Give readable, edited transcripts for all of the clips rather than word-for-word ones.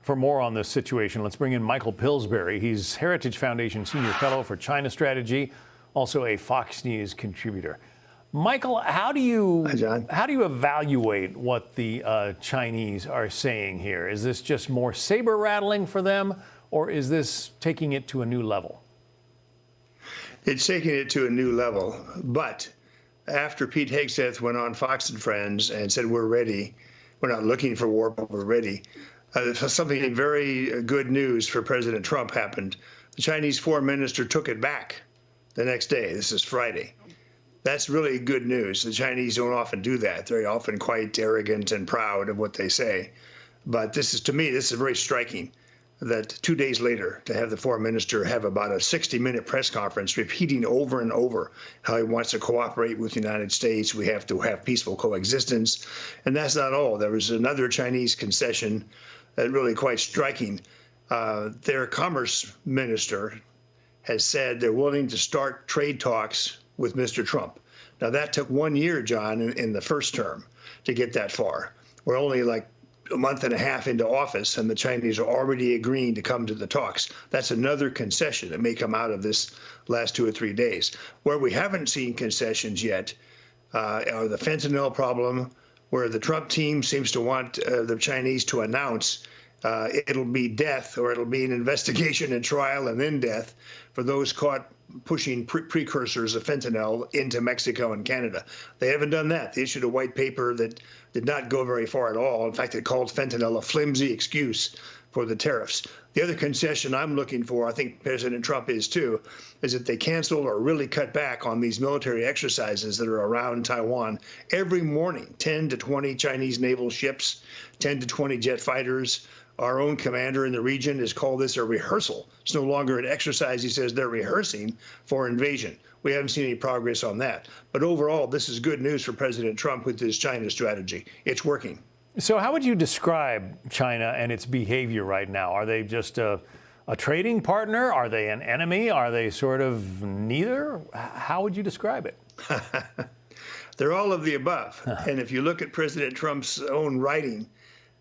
For more on this situation, let's bring in Michael Pillsbury. He's Heritage Foundation Senior Fellow for China Strategy, also a Fox News contributor. Michael, how do you evaluate what the Chinese are saying here? Is this just more saber rattling for them, or is this taking it to a new level? It's taking it to a new level. But after Pete Hegseth went on Fox and Friends and said, we're ready, we're not looking for war, but we're ready, something very good news for President Trump happened. The Chinese foreign minister took it back the next day. This is Friday. That's really good news. The Chinese don't often do that. They're often quite arrogant and proud of what they say. But this is, to me, this is very striking that 2 days later, to have the foreign minister have about a 60-minute press conference repeating over and over how he wants to cooperate with the United States. We have to have peaceful coexistence. And that's not all. There was another Chinese concession that really quite striking. Their commerce minister has said they're willing to start trade talks with Mr. Trump. Now, that took 1 year, John, in the first term to get that far. We're only like a month and a half into office, and the Chinese are already agreeing to come to the talks. That's another concession that may come out of this last 2 or 3 days. Where we haven't seen concessions yet are the fentanyl problem, where the Trump team seems to want the Chinese to announce it'll be death, or it'll be an investigation and trial and then death for those caught pushing precursors of fentanyl into Mexico and Canada. They haven't done that. They issued a white paper that did not go very far at all. In fact, it called fentanyl a flimsy excuse for the tariffs. The other concession I'm looking for, I think President Trump is too, is that they cancel or really cut back on these military exercises that are around Taiwan. Every morning, 10 to 20 Chinese naval ships, 10 to 20 jet fighters. Our own commander in the region has called this a rehearsal. It's no longer an exercise. He says they're rehearsing for invasion. We haven't seen any progress on that. But overall, this is good news for President Trump with his China strategy. It's working. So how would you describe China and its behavior right now? Are they just a trading partner? Are they an enemy? Are they sort of neither? How would you describe it? They're all of the above. And if you look at President Trump's own writing,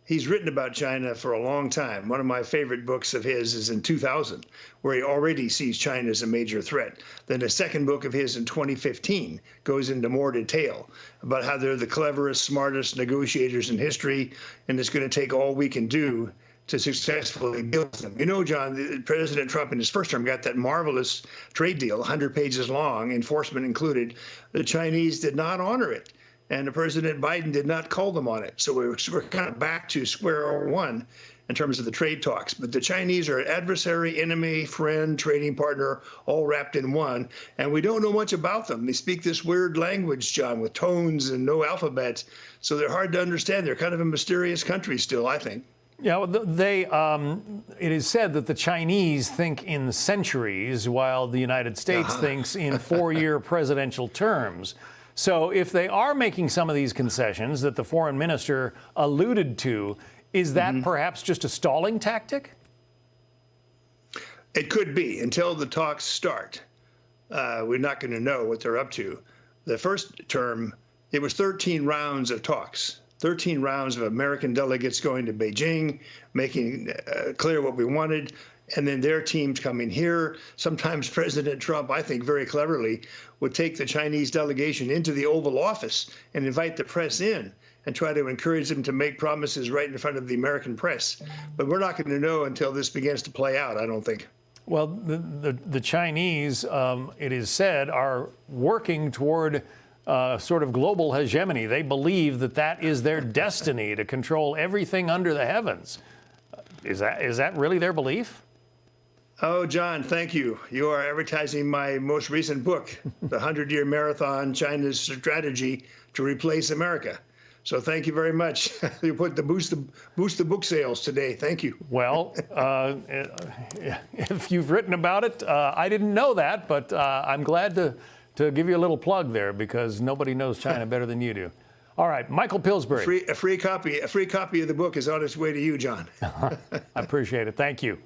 he's written about China for a long time. One of my favorite books of his is in 2000, where he already sees China as a major threat. Then a second book of his in 2015 goes into more detail about how they're the cleverest, smartest negotiators in history, and it's going to take all we can do to successfully deal with them. You know, John, President Trump in his first term got that marvelous trade deal, 100 pages long, enforcement included. The Chinese did not honor it. And President Biden did not call them on it. So we're kind of back to square one in terms of the trade talks. But the Chinese are adversary, enemy, friend, trading partner, all wrapped in one. And we don't know much about them. They speak this weird language, John, with tones and no alphabet. So they're hard to understand. They're kind of a mysterious country still, I think. Yeah, well, it is said that the Chinese think in centuries, while the United States thinks in 4-year presidential terms. So if they are making some of these concessions that the foreign minister alluded to, is that perhaps just a stalling tactic? It could be. Until the talks start, we're not going to know what they're up to. The first term, it was 13 rounds of talks, 13 rounds of American delegates going to Beijing, making clear what we wanted. And then their teams coming here. Sometimes President Trump, I think very cleverly, would take the Chinese delegation into the Oval Office and invite the press in and try to encourage them to make promises right in front of the American press. But we're not going to know until this begins to play out, I don't think. Well, the Chinese, it is said, are working toward sort of global hegemony. They believe that that is their destiny, to control everything under the heavens. Is that really their belief? Oh, John, thank you. You are advertising my most recent book, The 100-Year Marathon, China's Strategy to Replace America. So thank you very much. You put the boost the book sales today. Thank you. Well, if you've written about it, I didn't know that, but I'm glad to give you a little plug there, because nobody knows China better than you do. All right, Michael Pillsbury. A free copy of the book is on its way to you, John. I appreciate it. Thank you.